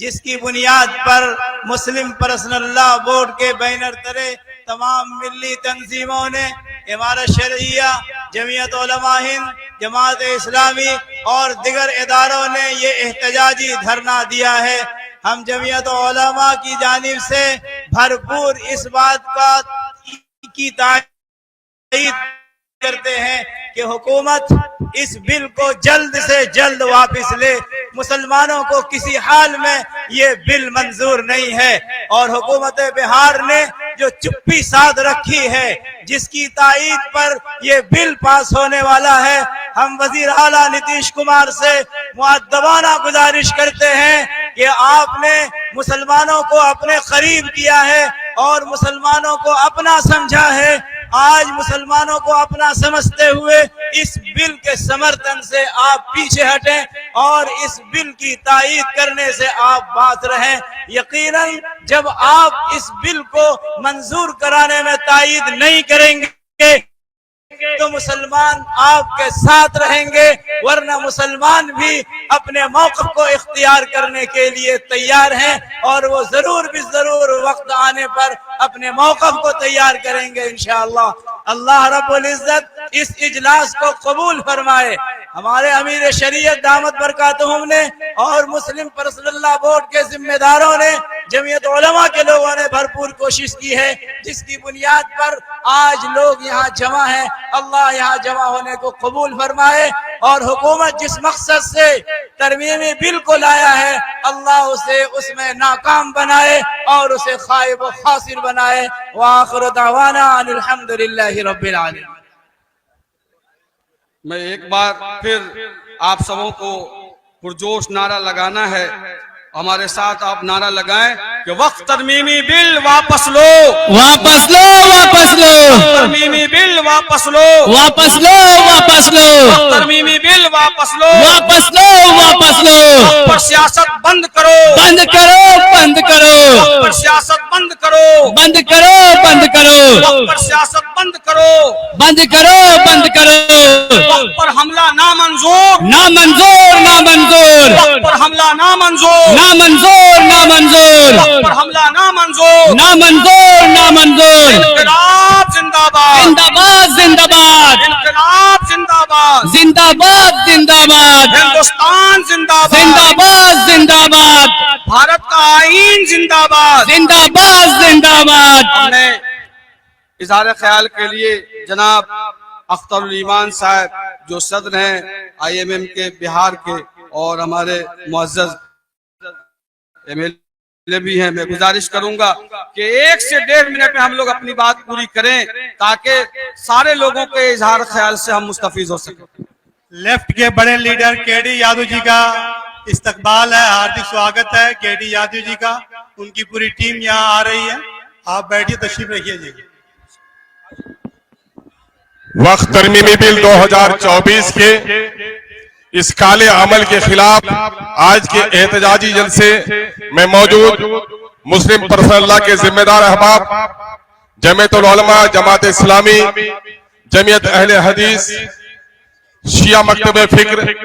जिसकी बुनियाद पर मुस्लिम पर्सनल लॉ बोर्ड के बैनर तले तमाम मिली तंजीमों ने, इमारत शरिया, जमीयत उलमा हिंद, जमात इस्लामी और दिगर इदारों ने ये एहतजाजी धरना दिया है। हम जमीयत उलमा की जानिब से भरपूर इस बात की ताकीद करते हैं कि हुकूमत इस बिल को जल्द से जल्द वापस ले। मुसलमानों को किसी हाल में ये बिल मंजूर नहीं है और हुकूमत बिहार ने जो चुप्पी साध रखी है, जिसकी ताईद पर ये बिल पास होने वाला है, हम वजीर आला नीतीश कुमार से मुअद्दबाना गुजारिश करते हैं कि आपने मुसलमानों को अपने करीब किया है और मुसलमानों को अपना समझा है। आज मुसलमानों को अपना समझते हुए इस बिल के समर्थन से आप पीछे हटें और इस बिल की ताईद करने से आप बात रहें। यकीनन जब आप इस बिल को मंजूर कराने में ताईद नहीं करेंगे तो मुसलमान आपके साथ रहेंगे, वरना मुसलमान भी अपने मौक़िफ़ को इख्तियार करने के लिए तैयार हैं और वो जरूर भी जरूर वक्त आने पर अपने मौक़िफ़ को तैयार करेंगे इंशाअल्लाह। अल्लाह रब्बुल इज्जत इस इजलास को कबूल फरमाए। हमारे अमीर शरीयत दामत बरकातुहुम ने और मुस्लिम पर्सनल लॉ बोर्ड के जिम्मेदारों ने, जमीयत उलमा के लोगों ने भरपूर कोशिश की है, जिसकी बुनियाद पर आज लोग यहाँ जमा हैं। अल्लाह यहाँ जमा होने को कबूल फरमाए और हुकूमत जिस मकसद से तरमीमी बिल को लाया है, अल्लाह उसे उसमें नाकाम बनाए और उसे खाइब व खासिर बनाए। व आखिर दावाना अनिल हम्दुलिल्लाहि रब्बिल आलमीन। मैं एक बार फिर आप सबों को पुरजोश नारा लगाना है, हमारे साथ आप नारा लगाएं कि वक्त तरमीमी बिल वापस लो, वापस लो, वापस लो, तरमीमी बिल वापस लो, वापस लो, वापस लो, तरमीमी बिल वापस लो, वापस लो, वापस लो। पर सियासत बंद करो, बंद करो, बंद करो, पर सियासत बंद करो, बंद करो, बंद करो, पर सियासत बंद करो, बंद करो, बंद करो। वक्त पर हमला ना मंजूर, ना मंजूर, ना मंजूर, वक्त पर हमला ना मंजूर, ना मंजूर, ना मंजूर, वक्त पर हमला ना मंजूर, ना मंजूर, ना मंजूर। इनकलाब जिंदाबाद, जिंदाबाद, जिंदाबाद, इनकलाब जिंदाबाद, जिंदाबाद, जिंदाबाद, हिंदुस्तान जिंदाबाद, जिंदाबाद, जिंदाबाद, भारत का आईन जिंदाबाद, जिंदाबाद, जिंदाबाद। हमने इज़हार ख्याल के लिए जनाब अख्तरुल ईमान साहब जो सदर हैं IMM के बिहार के और हमारे मुअज़्ज़ज़ MLA भी हैं, मैं गुजारिश करूंगा कि 1 से 1.5 मिनट में हम लोग अपनी बात पूरी करें ताकि सारे लोगों के इज़हार ख्याल से हम मुस्तफीज हो सकें। लेफ्ट के बड़े लीडर KD यादव जी का इस्तकबाल है, हार्दिक स्वागत है KD यादव जी का। उनकी पूरी टीम यहाँ आ रही है, आप बैठिए, तशरीफ रखिए जी। वक्त तरमीमी बिल 2024 के इस काले अमल के खिलाफ आज के एहतजाजी जलसे में मौजूद मुस्लिम पर्सनल लॉ के जिम्मेदार अहबाब, जमीयत उलमा, जमात इस्लामी, जमीयत अहले हदीस, शिया मकतब फिक्र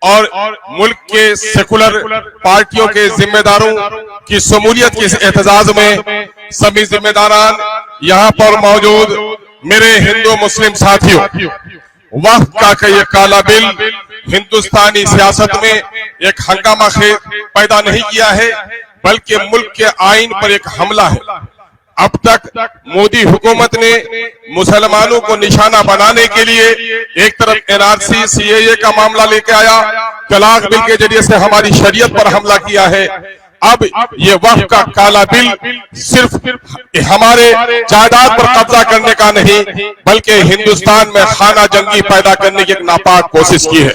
और मुल्क के सेकुलर पार्टियों के जिम्मेदारों की शमूलियत के इस एहतजाज में सभी जिम्मेदारान यहाँ पर मौजूद मेरे हिंदू मुस्लिम साथियों, वक्त का ये काला बिल हिंदुस्तानी सियासत में एक हंगामा पैदा नहीं किया है, बल्कि मुल्क के आईन पर एक हमला है। अब तक मोदी हुकूमत ने मुसलमानों को निशाना बनाने के लिए एक तरफ NRC CAA का मामला लेके आया, तलाक बिल के जरिए से हमारी शरीयत पर हमला किया है। अब ये वक्फ का काला बिल सिर्फ हमारे जायदाद पर कब्जा करने का नहीं, बल्कि हिंदुस्तान में खाना जंगी पैदा करने की एक नापाक कोशिश की है।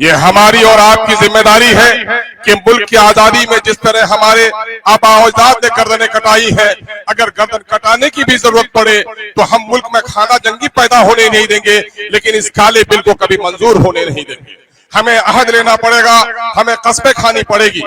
ये हमारी और आपकी जिम्मेदारी है कि मुल्क की आजादी में जिस तरह हमारे आबा अजदाद ने गर्दनें कटाई है, अगर गर्दन कटाने की भी जरूरत पड़े तो हम मुल्क में खाना जंगी पैदा होने नहीं देंगे, लेकिन इस काले बिल को कभी मंजूर होने नहीं देंगे। हमें अहद लेना पड़ेगा, हमें कस्में खानी पड़ेगी।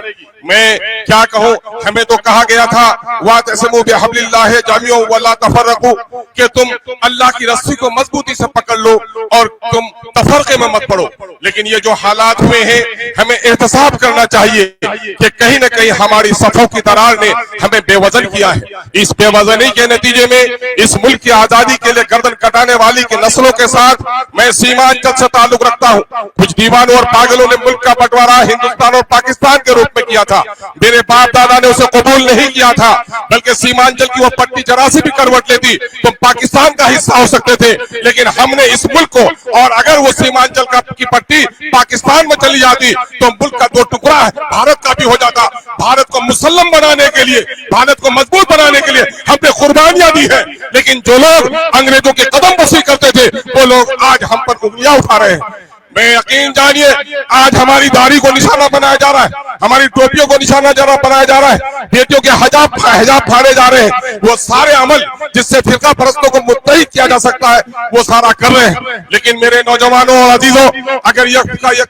मैं क्या कहूँ, हमें तो कहा गया था वातसिमू बिहब्लिल्लाहि जमीअन वला तफर्रकू, कि तुम अल्लाह की रस्सी को मजबूती से पकड़ लो और तुम तफरके में मत पड़ो। लेकिन ये जो हालात हुए हैं, हमें एहतसाब करना चाहिए कि कहीं न कहीं हमारी सफों की दरार ने हमें बेवजन किया है। इस बेवजनी के नतीजे में इस मुल्क की आजादी के लिए गर्दन कटाने वाली की नस्लों के साथ मैं सीमांचल से ताल्लुक रखता हूँ। कुछ दीवानों और पागलों ने मुल्क का बंटवारा हिंदुस्तान और पाकिस्तान के रूप में किया था। मेरे बाप दादा ने उसे कबूल नहीं किया था, बल्कि सीमांचल की वो पट्टी जरा सी भी करवट लेती तो पाकिस्तान का हिस्सा हो सकते थे। लेकिन हमने इस मुल्क को, और अगर वो सीमांचल की पट्टी पाकिस्तान में चली जाती तो मुल्क का दो टुकड़ा भारत का भी हो जाता। भारत को मुसल्लम बनाने के लिए, भारत को मजबूत बनाने के लिए हमने कुर्बानियां दी है। लेकिन जो लोग अंग्रेजों के कदम बसी करते थे, वो लोग आज हम पर उंगलियां उठा रहे हैं। मैं यकीन जानिए, आज हमारी दाढ़ी को निशाना बनाया जा रहा है, हमारी टोपियों को निशाना बनाया जा रहा है, बेटियों के हिजाब फाड़े जा रहे हैं। वो सारे अमल जिससे फिरका परस्तों को मुत्तहिद किया जा सकता है, वो सारा कर रहे हैं। लेकिन मेरे नौजवानों और अजीजों, अगर ये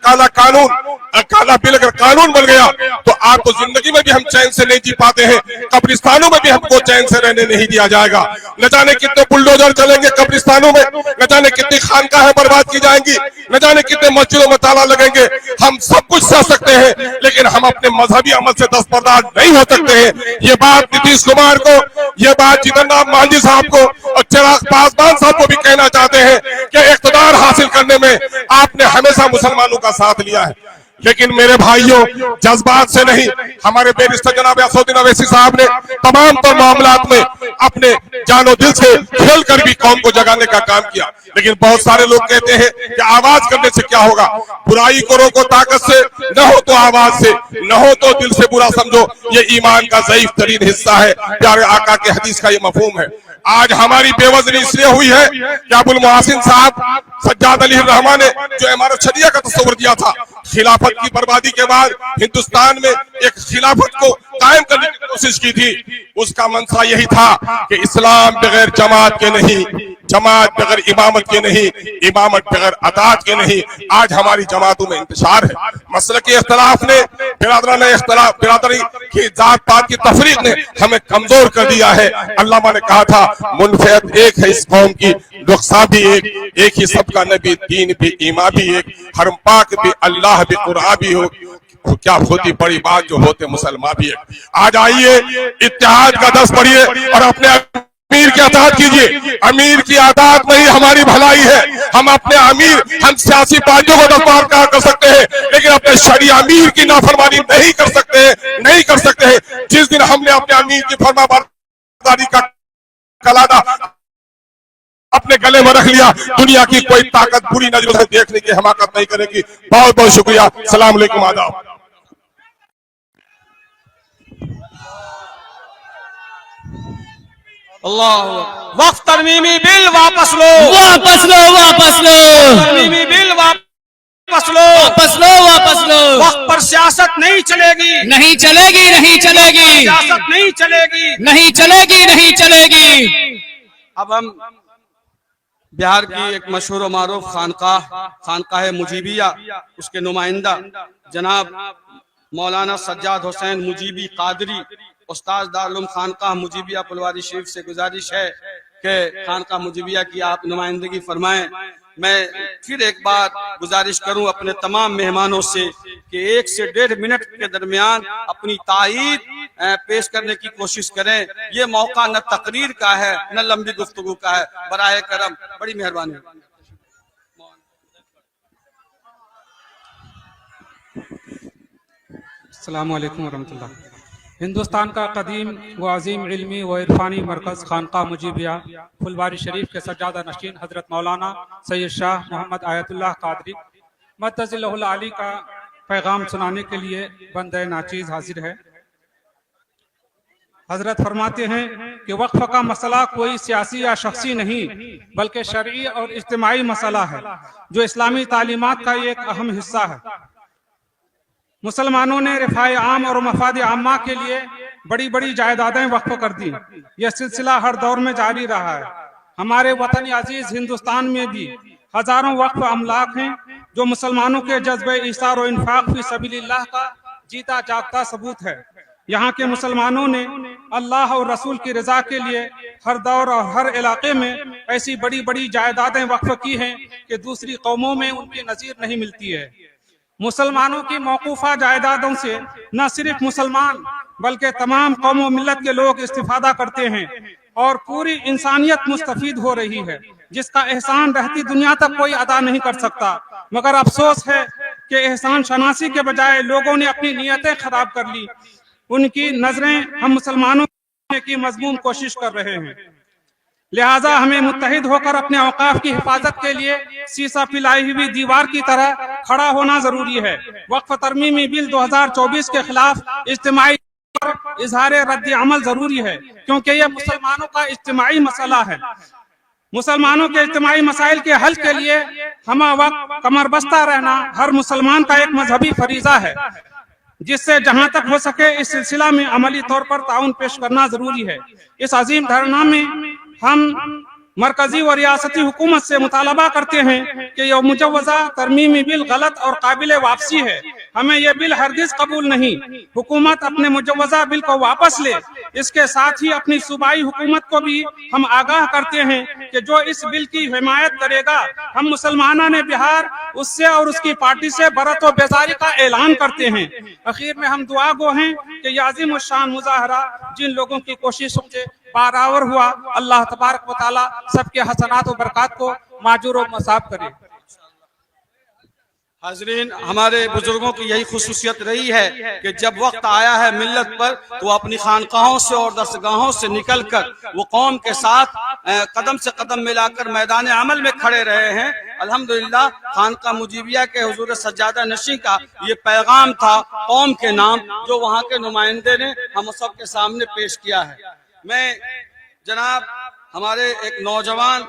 काला बिल अगर कानून बन गया तो आपको जिंदगी में भी हम चैन से नहीं जी पाते हैं, कब्रिस्तानों में भी हमको चैन से रहने नहीं दिया जाएगा। न जाने कितने बुलडोजर चलेंगे कब्रिस्तानों में, न जाने कितनी खानकाहें बर्बाद की जाएंगी, न जाने कितने मस्जिदों में ताला लगेंगे। हम सब कुछ सह सकते हैं, लेकिन हम अपने मजहबी अमल से दस्तबरदार नहीं हो सकते हैं। ये बात नीतीश कुमार को, ये बात जितन राम मांझी साहब को और चिराग पासवान साहब को भी कहना चाहते हैं कि इख्तिदार हासिल करने में आपने हमेशा मुसलमानों का साथ लिया है। लेकिन मेरे भाइयों, जज्बात से नहीं, हमारे बैरिस्टर जनाब असदुद्दीन अवैसी साहब ने तमाम तो मामलात में अपने जानो दिल से खेल कर भी कौम को जगाने का काम किया। लेकिन बहुत सारे लोग कहते हैं कि आवाज करने से क्या होगा, बुराई को रोको ताकत से, न हो तो आवाज से, न हो तो दिल से बुरा समझो। ये ईमान का ज़ईफ तरीन हिस्सा है। प्यारे आका के हदीस का ये मफहूम है। आज हमारी बेवजनी इसलिए हुई है कि अबुल मोहसिन साहब सज्जाद अली रहमान ने जो इमारत शरिया का तस्वर दिया था, खिलाफत की बर्बादी के बाद हिंदुस्तान में एक खिलाफत को कायम करने की कोशिश की थी। उसका मंशा यही था कि इस्लाम बगैर जमात के नहीं, जमात बगैर इमामत के नहीं, इमामत बगैर अतात के नहीं। आज हमारी जमातों में इंतशार है। मसले के इख्तलाफ ने, बिरादरी की जात पात की तफरीक ने हमें कमजोर कर दिया है। अल्लामा ने कहा था, मुनफियत एक है इस कौम की, रुखसा भी एक ही सबका नबी, दीन भी, ईमान भी एक, हरम पाक भी, अल्लाह भी, कुरान भी हो। क्या होती बड़ी बात जो होते मुसलमान भी एक। आज आइए इत्तेहाद का दस पढ़िए और अपने अमीर की अतात कीजिए। अमीर की अतात में ही हमारी भलाई है। हम अपने अमीर, हम सियासी पार्टियों को दस्तबरदार कर सकते हैं, लेकिन अपने शरीय अमीर की नाफरमानी नहीं कर सकते हैं, नहीं कर सकते हैं। जिस दिन हमने अपने अमीर की फरमाबरदारी का कलादा अपने गले में रख लिया, दुनिया की कोई ताकत बुरी नजरों से देखने की हमाकत नहीं करेगी। बहुत बहुत शुक्रिया। सलाम अलैकुम, आदाब। अल्लाह। वक्फ तरमीमी बिल वापस लो, वापस लो, वापस लो, तरमीमी बिल वापस लो, वापस लो, वापस लो। वक्फ पर सियासत नहीं चलेगी, नहीं चलेगी, नहीं चलेगी, सियासत नहीं चलेगी, नहीं चलेगी, नहीं चलेगी। अब हम बिहार की एक मशहूर व मारूफ खानकाह मुजीबिया, उसके नुमाइंदा जनाब मौलाना सज्जाद हुसैन मुजीबी कादरी, उस्ताद दारुल उलूम खानकाह मुजीबिया फुलवारी शरीफ से गुजारिश है कि खानकाह मुजीबिया की आप नुमाइंदगी फरमाएं। मैं फिर एक बार गुजारिश करूं अपने तमाम मेहमानों से कि 1 से 1.5 मिनट के दरमियान अपनी ताईद पेश करने की कोशिश करें। ये मौका न तकरीर का है, न लंबी गुफ्तगू का है। बराए करम, बड़ी मेहरबानी। अस्सलामु अलैकुम वरहमतुल्लाह। हिंदुस्तान का कदीम व अजीम इल्मी व इरफानी मरकज़ खानकाह मुजीबिया फुलवारी शरीफ के सज्जादा नशीन हज़रत मौलाना सैयद शाह मोहम्मद आयतुल्लाह कादरी मद्दज़िल्लहुल आली का पैगाम सुनाने के लिए बंदे नाचीज़ हाजिर है। हजरत फरमाते हैं कि वक्फ का मसला कोई सियासी या शख्सी नहीं, बल्कि शरई और इज्तिमाई मसला है, जो इस्लामी तालीमात का एक अहम हिस्सा है। मुसलमानों ने रिफाए आम और मफाद आम्मा के लिए बड़ी बड़ी जायदादें वक्फ कर दी। यह सिलसिला हर दौर में जारी रहा है। हमारे वतन अजीज हिंदुस्तान में भी हजारों वक्फ अमलाक हैं, जो मुसलमानों के जज्बे इसार और इन्फाक फी सबीलिल्लाह का जीता जागता सबूत है। यहाँ के मुसलमानों ने अल्लाह और रसूल की रजा के लिए हर दौर और हर इलाके में ऐसी बड़ी बड़ी जायदादें वक्फ की हैं कि दूसरी कौमों में उनकी नज़ीर नहीं मिलती है। मुसलमानों की मौकूफा जायदादों से न सिर्फ मुसलमान बल्कि तमाम कौम व मिल्लत के लोग इस्तिफादा करते हैं और पूरी इंसानियत मुस्तफीद हो रही है, जिसका एहसान रहती दुनिया तक कोई अदा नहीं कर सकता। मगर अफसोस है कि एहसान शनासी के बजाय लोगों ने अपनी नीयतें खराब कर ली। उनकी नजरें हम मुसलमानों की मजमूम कोशिश कर रहे हैं। लिहाजा हमें मुत्तहिद होकर अपने औकाफ की हिफाजत के लिए सीसा पिलाई हुई दीवार की तरह खड़ा होना जरूरी है। वक्फ तरमीमी बिल 2024 के खिलाफ इज्तिमाई इजहार रद्द अमल जरूरी है, क्योंकि यह मुसलमानों का इज्तिमाई मसला है। मुसलमानों के इज्तिमाई मसाइल के हल के लिए हम वक्त कमरबस्ता रहना हर मुसलमान का एक मजहबी फरीजा है, जिससे जहां तक हो सके इस सिलसिला में अमली तौर पर ताउन पेश करना जरूरी है। इस अजीम धरना में हम मरकजी व रियासती हुकूमत से मुतालबा करते हैं कि यह मुजव्वजा तरमीमी बिल गलत और काबिल वापसी है। हमें यह बिल हरगिज कबूल नहीं। हुकूमत अपने मुजव्वजा बिल को वापस ले। इसके साथ ही अपनी सूबाई हुकूमत को भी हम आगाह करते हैं कि जो इस बिल की हिमायत करेगा, हम मुसलमानों ने बिहार उससे और उसकी पार्टी से बरत व बेजारी का ऐलान करते हैं। आखिर में हम दुआ गो हैं कि यह अज़ीम शान मुजाहरा जिन लोगों की कोशिशों से बारावर हुआ, अल्लाह तबारक व तआला सबके हसनात व बरकत को माजूर व मसाब करे। हाजरीन, हमारे बुजुर्गों की यही खुसूसियत रही है कि जब वक्त आया है मिल्लत पर तो अपनी खानकाहों से और दरसगाहों से निकलकर वो कौम के साथ कदम से कदम मिलाकर मैदान अमल में खड़े रहे हैं। अल्हम्दुलिल्लाह खानका मुजीबिया के हुजूर सज्जादा नशी का ये पैगाम था कौम के नाम, जो वहाँ के नुमाइंदे ने हम सब के सामने पेश किया है। मैं जनाब हमारे एक नौजवान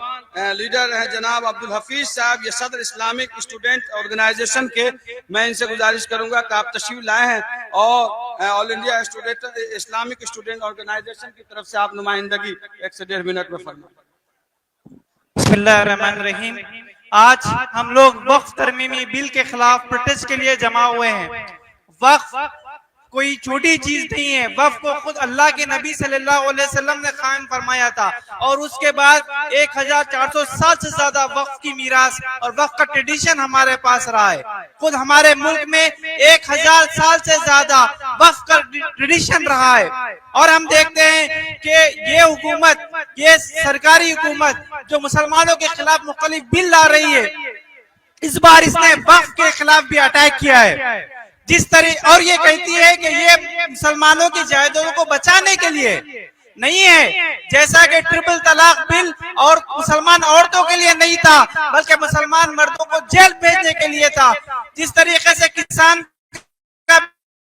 लीडर हैं जनाब अब्दुल हफीज साहब, ये सदर इस्लामिक स्टूडेंट ऑर्गेनाइजेशन के, मैं इनसे गुजारिश करूंगा कि आप तशरीफ लाए हैं और all India student Islamic student organisation की तरफ से आप नुमाइंदगी 1 से 1.5 मिनट में फरमाएं। बिस्मिल्लाहिर्रहमानिर्रहीम। आज हम लोग वक्फ तरमीमी बिल के खिलाफ प्रोटेस्ट के लिए जमा हुए हैं। वक्फ कोई छोटी चीज नहीं है। वक्फ को खुद अल्लाह के नबी सल्लल्लाहु अलैहि वसल्लम ने कायम फरमाया था और उसके बाद 1400 साल से ज्यादा वक्फ की मीरास और वक्फ का ट्रेडिशन हमारे पास रहा है। खुद हमारे मुल्क में 1000 साल से ज्यादा वक्फ का ट्रेडिशन रहा है और हम देखते हैं कि ये हुकूमत, ये सरकारी हुकूमत जो मुसलमानों के खिलाफ मुख्तलिफ बिल ला रही है, इस बार इसने वक्फ के खिलाफ भी अटैक किया है। जिस तरह और ये कहती है कि ये मुसलमानों की जायदादों को बचाने के लिए नहीं है, जैसा कि ट्रिपल तलाक बिल और मुसलमान औरतों के लिए नहीं था बल्कि मुसलमान मर्दों को जेल भेजने के लिए था। जिस तरीके से किसान का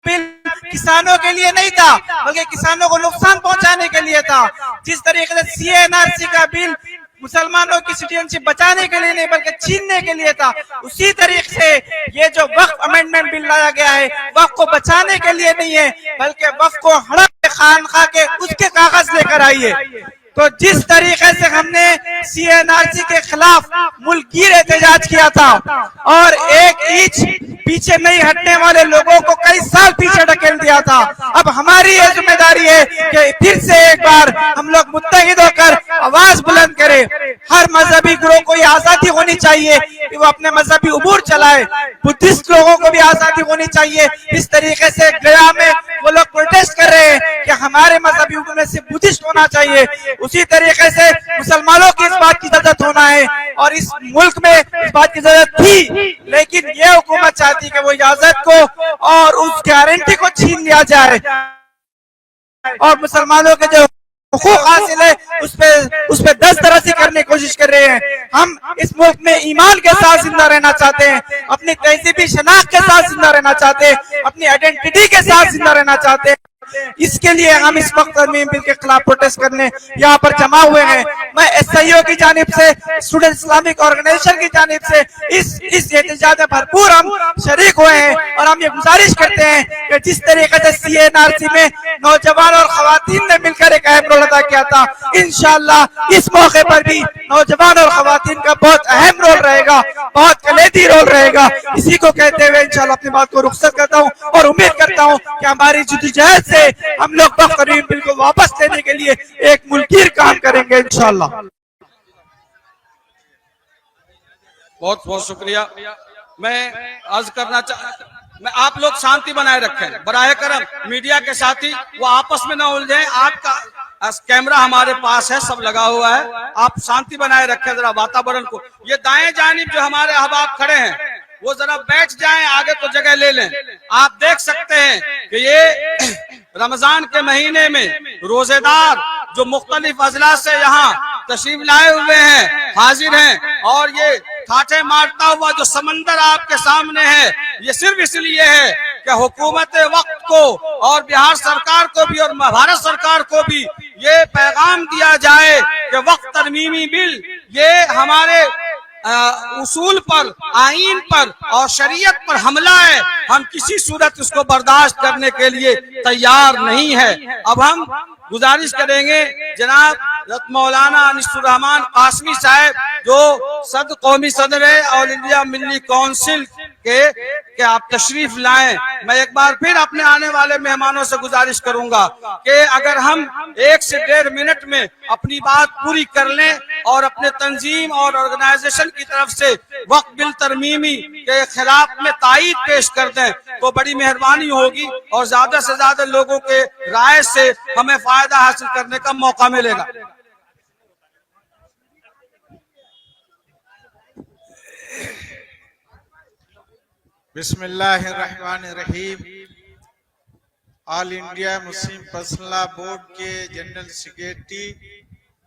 बिल किसानों के लिए नहीं था बल्कि किसानों को नुकसान पहुंचाने के लिए था। जिस तरीके से CNRC का बिल मुसलमानों की सिटीजनशिप बचाने के लिए नहीं बल्कि छीनने के लिए था, उसी तरीके से ये जो वक्फ अमेंडमेंट बिल लाया गया है वक्फ को बचाने के लिए नहीं है बल्कि वक्फ को हड़प के खानखा के उसके कागज लेकर आई है। तो जिस तरीके से हमने CNRC के खिलाफ मुल्कगीर एहतजाज किया था और एक इंच पीछे नहीं हटने वाले लोगों को कई साल पीछे ढकेल दिया था, अब हमारी ये जिम्मेदारी है कि फिर से एक बार हम लोग मुत्तहिद होकर आवाज बुलंद करें। हर मजहबी ग्रोह को ये आजादी होनी चाहिए कि वो अपने मजहबी उमूर चलाए। बुद्धिस्ट लोगों को भी आजादी होनी चाहिए। इस तरीके से गया में वो लोग प्रोटेस्ट कर रहे हैं कि हमारे मजहबी उमूर में से बुद्धिस्ट होना चाहिए, उसी तरीके से मुसलमानों की इस बात की इजाजत होना है और इस मुल्क में इस बात की इजाजत थी, लेकिन ये हुकूमत चाहती कि वो इजाजत को और उस गारंटी को छीन लिया जाए और मुसलमानों के जो हुकूक हासिल है उस पे दस्तरसी करने की कोशिश कर रहे हैं। हम इस मुल्क में ईमान के साथ जिंदा रहना चाहते हैं, अपनी तहजीबी शनाख्त के साथ जिंदा रहना चाहते हैं, अपनी आइडेंटिटी के साथ जिंदा रहना चाहते हैं। इसके लिए हम इस वक्त तरमीम बिल के खिलाफ प्रोटेस्ट करने यहाँ पर जमा हुए हैं। मैं SIO की जानिब से, स्टूडेंट इस्लामिक ऑर्गेनाइजेशन की जानिब से इस एहतजाज में भरपूर हम शरीक हुए हैं और हम ये गुजारिश करते हैं कि जिस तरीके से CNRC में नौजवान और खवातीन ने मिलकर एक अहम रोल अदा किया था। इंशाअल्लाह इस मौके पर भी नौजवान और खवातीन का बहुत अहम रोल रहेगा, बहुत कलेदी रोल रहेगा। इसी को कहते हुए इंशाअल्लाह अपनी बात को रुखसत करता हूँ और उम्मीद करता हूँ कि हमारी जद्दोजहद से हम लोग वक्फ तरमीमी बिल को वापस लेने के लिए एक मुल्कीर काम करेंगे इंशाअल्लाह। बहुत बहुत शुक्रिया। मैं अर्ज करना मैं आप लोग शांति बनाए रखें, बराए करम मीडिया के साथी वो आपस में ना उलझे। आपका कैमरा हमारे पास है, सब लगा हुआ है, आप शांति बनाए रखें जरा वातावरण को। ये दाएं जानिब जो हमारे अहबाब खड़े हैं वो जरा बैठ जाएं, आगे को जगह ले लें। आप देख सकते हैं कि ये रमजान के महीने में रोजेदार जो मुख्तलिफ अजला से यहाँ तशरीफ लाए हुए हैं, हाजिर हैं, और ये ठाठे मारता हुआ जो समंदर आपके सामने है, ये सिर्फ इसलिए है कि हुकूमत वक्त को और बिहार सरकार को भी और भारत सरकार को भी ये पैगाम दिया जाए कि वक्त तरमीमी बिल ये हमारे उसूल पर, आईन पर और शरीयत पर हमला है। हम किसी सूरत उसको बर्दाश्त करने के लिए तैयार नहीं है। अब हम गुजारिश करेंगे जनाब मौलाना अनिसुर रहमान कासमी साहब जो कौमी सदर है ऑल इंडिया मिल्ली काउंसिल के आप तशरीफ लाएं। मैं एक बार फिर अपने आने वाले मेहमानों से गुजारिश करूंगा कि अगर हम 1 से 1.5 मिनट में अपनी बात पूरी कर लें और अपने तंजीम और ऑर्गेनाइजेशन की तरफ से वक्फ बिल तरमीमी के खिलाफ में तायीद पेश कर दें तो बड़ी मेहरबानी होगी और ज्यादा से ज्यादा लोगों के राय से हमें फायदा हासिल करने का मौका मिलेगा। बिस्मिल्लाहिर्रहमानिर्रहीम। All India Muslim personal board के जनरल सेक्रेटरी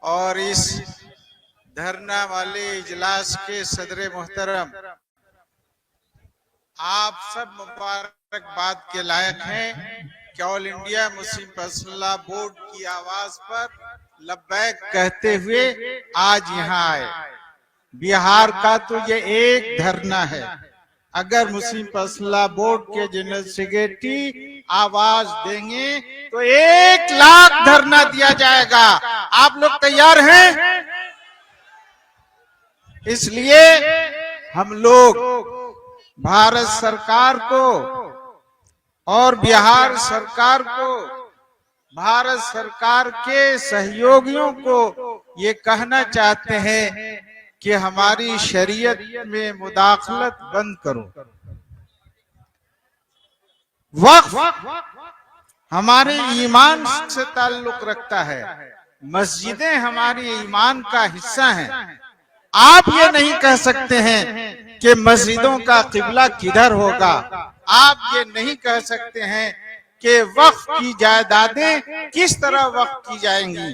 और इस धरना वाले इजलास के सदर मोहतरम, आप सब मुबारकबाद के लायक हैं कि all India Muslim personal board की आवाज पर लब्बैक कहते हुए आज यहाँ आए। बिहार का तो ये एक धरना है, अगर मुस्लिम पर्सनल बोर्ड के जनरल सेक्रेटरी आवाज देंगे तो 1 लाख धरना दिया जाएगा। आप लोग तैयार हैं? इसलिए हम लोग भारत सरकार को और बिहार सरकार को, भारत सरकार के सहयोगियों को ये कहना चाहते हैं कि हमारी शरीयत में मुदाखलत बंद करो। वक्फ हमारे ईमान से ताल्लुक रखता है, मस्जिदें हमारे ईमान का हिस्सा हैं। आप ये नहीं कह सकते हैं कि मस्जिदों का किबला किधर होगा। आप ये नहीं कह सकते हैं कि वक्फ की जायदादें किस तरह वक्फ की जाएंगी।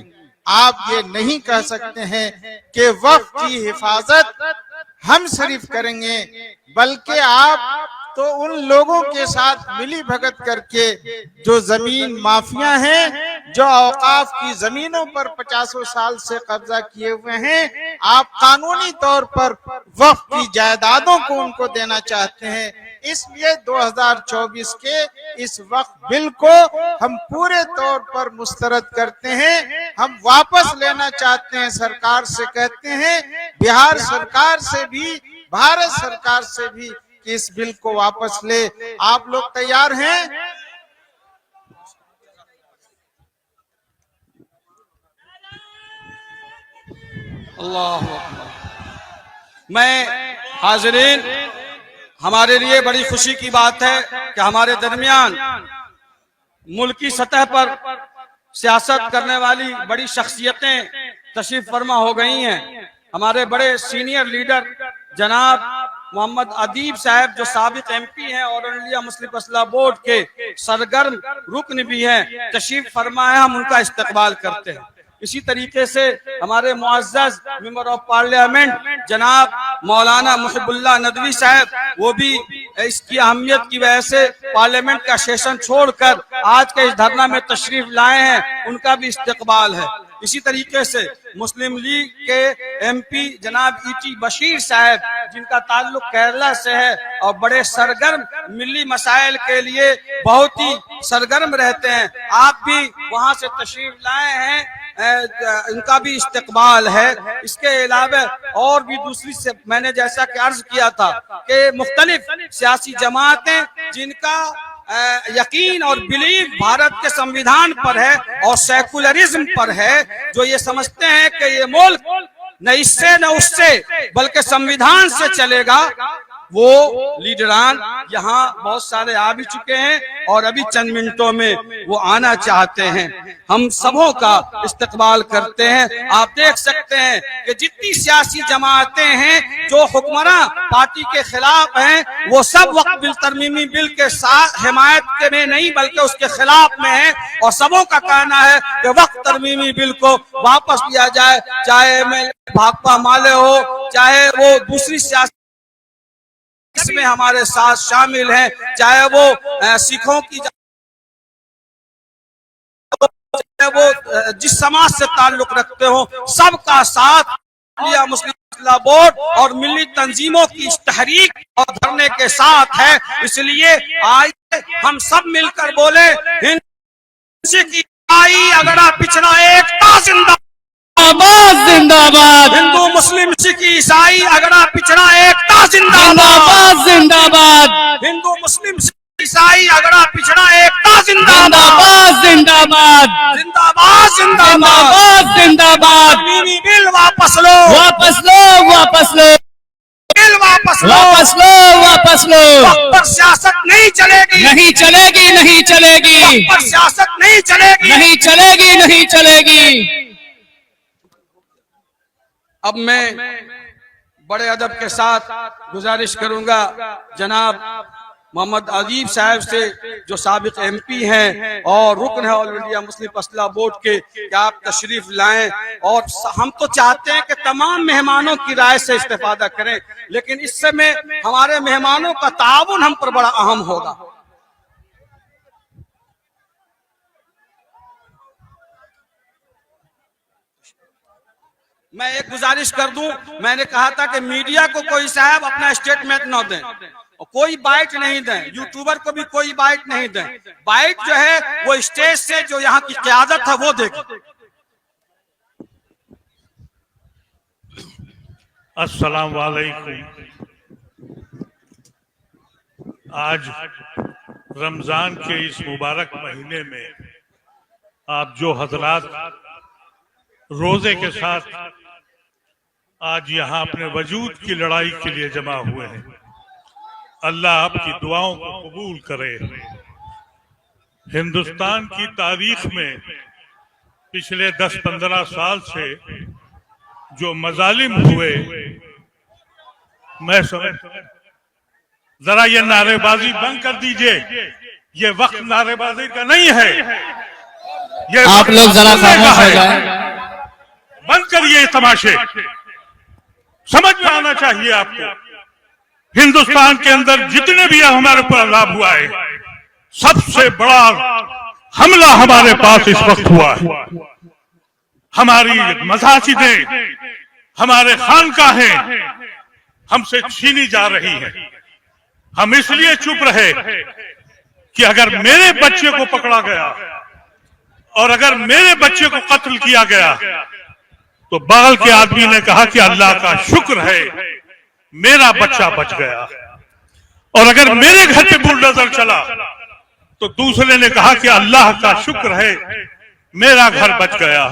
आप ये नहीं कह सकते हैं कि वक्फ की हिफाजत हम सिर्फ करेंगे, बल्कि आप तो उन लोगों के साथ मिली भगत करके जो जमीन माफिया हैं, जो औकाफ की जमीनों पर 50 साल से कब्जा किए हुए हैं, आप कानूनी तौर पर वक्फ की जायदादों को उनको देना चाहते हैं। इसलिए 2024 के इस वक्फ बिल को हम पूरे तौर पर मुस्तरद करते हैं, हम वापस लेना चाहते हैं। सरकार से कहते हैं, बिहार सरकार से भी, भारत सरकार से भी कि इस बिल को वापस ले। आप लोग तैयार हैं? अल्लाह मैं हाजिरीन, हमारे लिए बड़ी खुशी की बात है कि हमारे दरमियान मुल्की सतह पर सियासत करने वाली बड़ी शख्सियतें तशरीफ फरमा हो गई हैं। हमारे बड़े सीनियर लीडर जनाब मोहम्मद अदीब साहब जो साबिक MP हैं और all India Muslim personal board के सरगर्म रुकन भी हैं, तशरीफ फरमा है, हम उनका इस्तकबाल करते हैं। इसी तरीके से हमारे मुअज़्ज़ज़ मेंबर ऑफ पार्लियामेंट जनाब मौलाना मुहिबुल्लाह नदवी साहब, वो भी इसकी अहमियत की वजह से पार्लियामेंट का सेशन छोड़कर आज के इस धरना में तशरीफ लाए हैं, उनका भी इस्तकबाल है। इसी तरीके से मुस्लिम लीग के MP जनाब E.T. बशीर साहब, जिनका ताल्लुक केरला से है और बड़े सरगर्म मिली मसाइल के लिए बहुत ही सरगर्म रहते हैं, आप भी वहां से तशरीफ लाए हैं, इनका भी इस्तकबाल है। इसके अलावा और भी दूसरी से मैंने जैसा कि अर्ज किया था कि मुख्तलिफ सियासी जमातें जिनका यकीन और बिलीव भारत के संविधान पर है और सेकुलरिज्म पर है, जो ये समझते हैं कि ये मुल्क न इससे न उससे बल्कि संविधान से चलेगा, वो लीडरान यहाँ बहुत सारे आ भी चुके हैं और अभी चंद मिनटों में वो आना चाहते हैं। हम सबों का इस्तकबाल करते हैं। आप देख सकते हैं कि जितनी सियासी जमातें हैं जो हुक्मरान पार्टी के खिलाफ हैं, वो सब वक्फ बिल तरमीमी बिल के साथ हिमायत के में नहीं बल्कि उसके खिलाफ में है, और सबों का कहना है कि वक्फ तरमीमी बिल को वापस लिया जाए, चाहे भाकपा माले हो, चाहे वो दूसरी सियासी इसमें हमारे साथ शामिल हैं, चाहे वो सिखों की, चाहे वो जिस समाज से ताल्लुक रखते हो, सबका साथ लिया मुस्लिम इस्लाह बोर्ड और मिली तंजीमों की इस तहरीक और धरने के साथ है। इसलिए आइए हम सब मिलकर बोले, हिंद की आई अगड़ा पिछड़ा एकता जिंदा जिंदाबाद, हिंदू मुस्लिम सिख ईसाई अगड़ा पिछड़ा एकता जिंदाबाद, जिंदाबाद, हिंदू मुस्लिम सिख ईसाई अगड़ा पिछड़ा एकता जिंदाबाद, जिंदाबाद, जिंदाबाद, जिंदाबाद, जिंदाबाद, तरमीमी बिल वापस लो, वापस लो, वापस लो, बिल वापस लो, वापस लो, वापस लो। वक्त पर सियासत नहीं चलेगी, नहीं चलेगी, नहीं चलेगी, वक्त पर सियासत नहीं चलेगी, नहीं चलेगी, नहीं चलेगी। अब मैं बड़े अदब के साथ गुजारिश करूंगा जनाब मोहम्मद अजीब साहब से, जो साबिक MP हैं और रुकन है ऑल इंडिया मुस्लिम इस्लाह बोर्ड के, कि आप तशरीफ लाएं। और हम तो चाहते हैं कि तमाम मेहमानों की राय से इस्तेफादा करें, लेकिन इस समय हमारे मेहमानों का ताउन हम पर बड़ा अहम होगा। मैं एक गुजारिश कर दूं, मैंने कहा था कि मीडिया को कोई साहब अपना स्टेटमेंट न दें और कोई बाइट नहीं दें, यूट्यूबर को भी कोई बाइट नहीं दें। बाइट जो है वो स्टेज से जो यहाँ की क़यादत है वो देखें। अस्सलाम वालेकुम। आज रमजान के इस मुबारक महीने में आप जो हजरात रोजे के साथ आज यहाँ अपने वजूद की लड़ाई के लिए जमा हुए हैं, अल्लाह आपकी दुआओं को कबूल करे। हिंदुस्तान की तारीख में पिछले 10-15 साल से जो मजालिम हुए, मैं समझ, जरा ये नारेबाजी बंद कर दीजिए, ये वक्त नारेबाजी का नहीं है, ये आप लोग जरा खामोश हो जाएं। बंद करिए तमाशे। समझ में आना चाहिए आपको, हिंदुस्तान के अंदर जितने भी हमारे ऊपर लाभ हुआ है, सबसे बड़ा हमला हमारे पास इस वक्त हुआ है। हमारी मसाजिदें, हमारे खानकाहें हमसे छीनी जा रही हैं। हम इसलिए चुप रहे कि अगर मेरे बच्चे को पकड़ा गया और अगर मेरे बच्चे को कत्ल किया गया तो बगल के आदमी ने कहा कि अल्लाह का शुक्र है मेरा बच्चा बच गया, और अगर मेरे घर पे बुलडोजर चला तो दूसरे ने कहा कि अल्लाह का शुक्र है मेरा घर बच गया।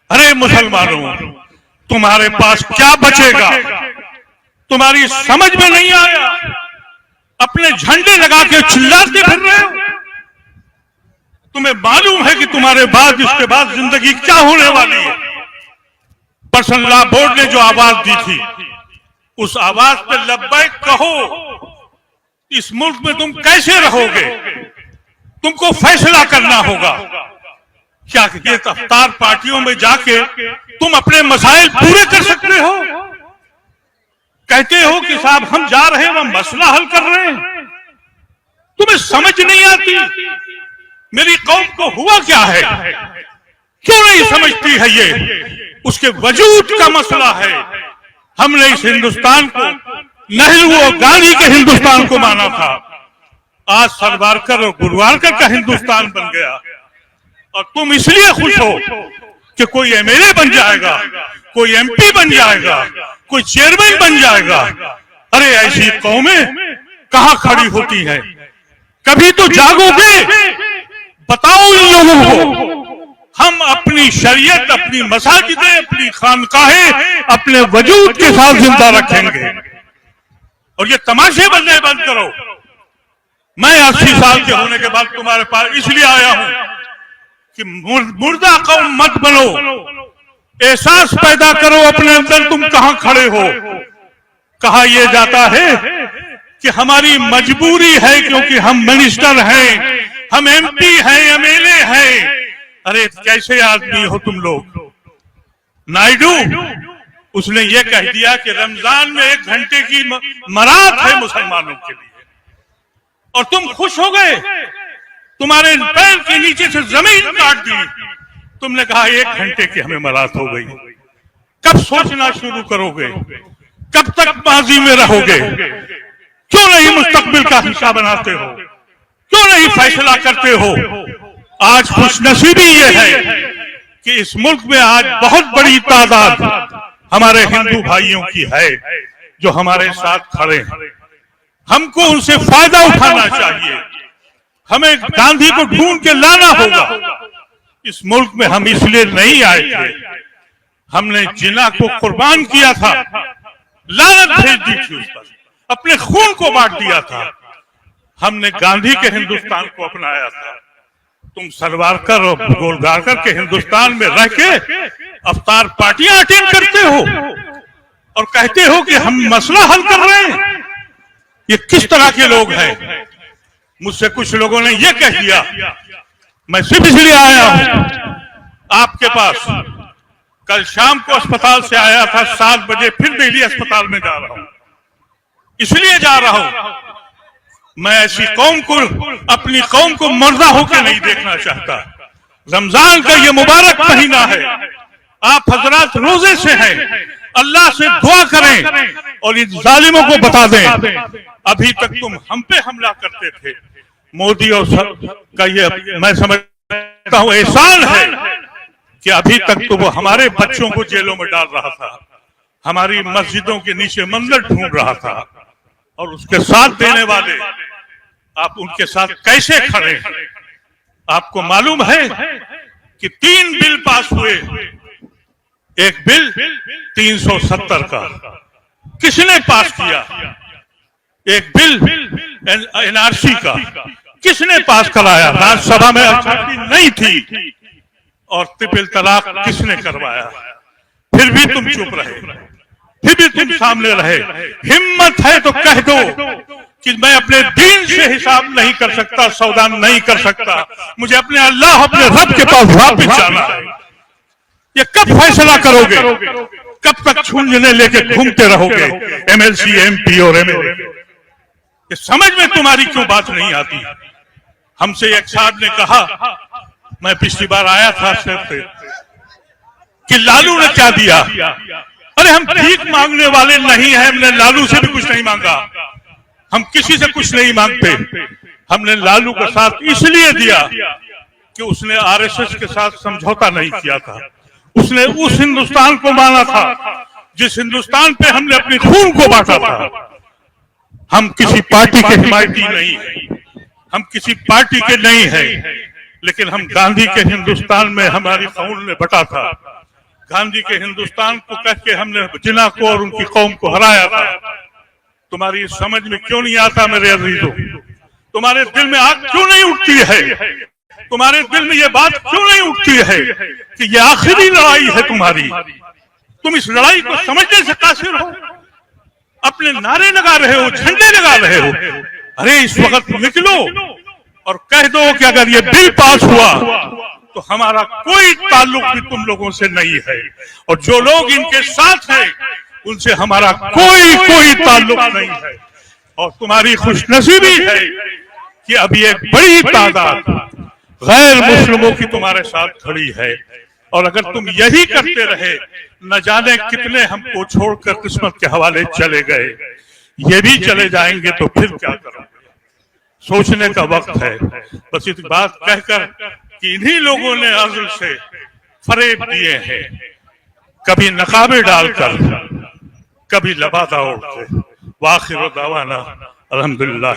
अरे मुसलमानों, तुम्हारे पास क्या बचेगा? तुम्हारी समझ में नहीं आया, अपने झंडे लगा के चिल्लाते फिर रहे हो। तुम्हें मालूम है कि तुम्हारे बाद इसके बाद जिंदगी क्या होने वाली है। पर्सनल लॉ बोर्ड ने जो आवाज दी थी, उस आवाज पे लब्बैक कहो। इस मुल्क में तुम कैसे रहोगे? तुमको फैसला करना होगा। क्या ये अफ्तार पार्टियों में जाके तुम अपने मसाइल पूरे कर सकते हो? कहते हो कि साहब हम जा रहे हैं, हम मसला हल कर रहे हैं। तुम्हें समझ नहीं आती मेरी कौम को हुआ क्या है क्यों नहीं समझती है ये? उसके वजूद का मसला है। हमने इस हिंदुस्तान को नेहरू और गांधी के हिंदुस्तान को माना था, आज सावरकर और गोलवालकर का हिंदुस्तान बन गया। और तुम इसलिए खुश हो कि कोई एमएलए बन जाएगा, कोई एमपी बन जाएगा, कोई चेयरमैन बन जाएगा। अरे ऐसी कौमें कहां खड़ी होती हैं? कभी तो जागोगे, बताओ इन लोगों को। हम अपनी शरीयत, अपनी मसाजिदें, अपनी खानकाहें अपने वजूद के साथ जिंदा रखेंगे। और ये तमाशे बनने बंद करो। मैं 80 साल के होने के बाद तुम्हारे पास इसलिए आया हूं कि मुर्दा कौम मत बनो, एहसास पैदा करो अपने अंदर तुम कहां खड़े हो। कहा यह जाता है कि हमारी मजबूरी है क्योंकि हम मिनिस्टर हैं, हम एमपी हैं, एमएलए हैं। अरे कैसे आदमी हो तुम लोग? नायडू उसने ये कह दिया कि रमजान में 1 घंटे की मरात है मुसलमानों के लिए, और तुम खुश हो गए। तुम्हारे पैर के नीचे से जमीन काट दी। तुमने कहा 1 घंटे की हमें मरात हो गई। कब सोचना शुरू करोगे? कब तक माजी में रहोगे? क्यों नहीं मुस्तकबिल का हिस्सा बनाते हो? क्यों नहीं फैसला करते हो? आज खुशनसीबी ये है कि इस मुल्क में आज बहुत बड़ी तादाद हमारे हिंदू भाइयों की है जो हमारे साथ खड़े हैं। हमको उनसे फायदा उठाना चाहिए। हमें गांधी को ढूंढ के लाना होगा। इस मुल्क में हम इसलिए नहीं आए थे, हमने जिना को कुर्बान किया था, लानत भेज दी थी उस पर, अपने खून को बांट दिया था। हमने गांधी के हिंदुस्तान को अपनाया था। तुम सावरकर और गोलवालकर के हिंदुस्तान में रह के अफ्तार पार्टियां अटेंड करते हो और कहते हो कि हम मसला हल कर रहे हैं। ये किस तरह के लोग हैं? मुझसे कुछ लोगों ने ये कह दिया। मैं सिर्फ इसलिए आया हूं आपके पास। कल शाम को अस्पताल से आया था, 7 बजे फिर दिल्ली अस्पताल में जा रहा हूं। इसलिए जा रहा हूं, मैं ऐसी कौम को, अपनी कौम को मर्दा होकर नहीं देखना चाहता। रमजान का ये मुबारक महीना है, आप हजरात रोजे से हैं, अल्लाह से दुआ करें और इन जालिमों को बता दें अभी तक तुम हम पे हमला करते थे। मोदी और का ये मैं समझता हूं एहसान है कि अभी तक तो वो हमारे बच्चों को जेलों में डाल रहा था, हमारी मस्जिदों के नीचे मंदिर ढूंढ रहा था, और उसके साथ देने वाले आप उनके साथ कैसे खड़े हैं? आपको मालूम है कि 3 बिल पास हुए। एक बिल 370 का किसने पास किया? एक बिल एनआरसी का किसने पास कराया? राज्यसभा में अथॉरिटी नहीं थी। और ट्रिपल तलाक किसने करवाया? फिर भी तुम चुप रहे, फिर भी तुम सामने रहे। हिम्मत है तो कह दो कि मैं अपने दीन से हिसाब नहीं कर सकता, सौदा नहीं कर सकता, मुझे अपने अल्लाह, अपने रब के पास वापस जाना है। ये कब फैसला करोगे? कब तक छूंजने लेके घूमते रहोगे एमएलसी, एमपी और एमएलए? ये समझ में तुम्हारी क्यों बात नहीं आती? हमसे एक साहब ने कहा, मैं पिछली बार आया था सिर्फ कि लालू ने क्या दिया। अरे हम भीख मांगने वाले नहीं हैं, हमने लालू से भी कुछ नहीं मांगा, हम किसी से कुछ नहीं मांगते। हमने लालू का साथ इसलिए दिया कि उसने आरएसएस के साथ समझौता नहीं किया था। उसने उस हिंदुस्तान को माना था जिस हिंदुस्तान पे हमने अपने खून को बांटा था। हम किसी पार्टी के हिमायती नहीं है, हम किसी पार्टी के नहीं है, लेकिन हम गांधी के हिंदुस्तान में हमारी कौम ने बटा था। गांधी के हिंदुस्तान को कह के हमने जिना को और उनकी कौम को हराया था। तुम्हारी समझ में क्यों नहीं आता मेरे अजीजों? तुम्हारे दिल में आग क्यों नहीं उठती है? तुम्हारे दिल में ये बात क्यों नहीं उठती है कि ये आखिरी लड़ाई है तुम्हारी? तुम इस लड़ाई को समझने से कासिर हो, अपने नारे लगा रहे हो, झंडे लगा रहे हो। अरे इस वक्त निकलो और कह दो कि अगर ये बिल पास हुआ तो हमारा कोई ताल्लुक भी तुम लोगों से नहीं है, और जो लोग इनके साथ हैं उनसे हमारा कोई ताल्लुक नहीं है। और तुम्हारी खुशनसीबी है कि अभी एक बड़ी तादाद गैर मुस्लिमों की तुम्हारे साथ खड़ी है। और अगर तुम यही करते रहे, न जाने कितने हमको छोड़कर किस्मत के हवाले चले गए, ये भी चले जाएंगे तो फिर क्या करोगे? सोचने का वक्त है। बस इस बात कहकर कि इन्हीं लोगों ने अज़ल से फरेब दिए हैं, कभी नकाबे डालकर, कभी लबादा ओढ़ के। वाखिर दावाना अल्हम्दुलिल्लाह।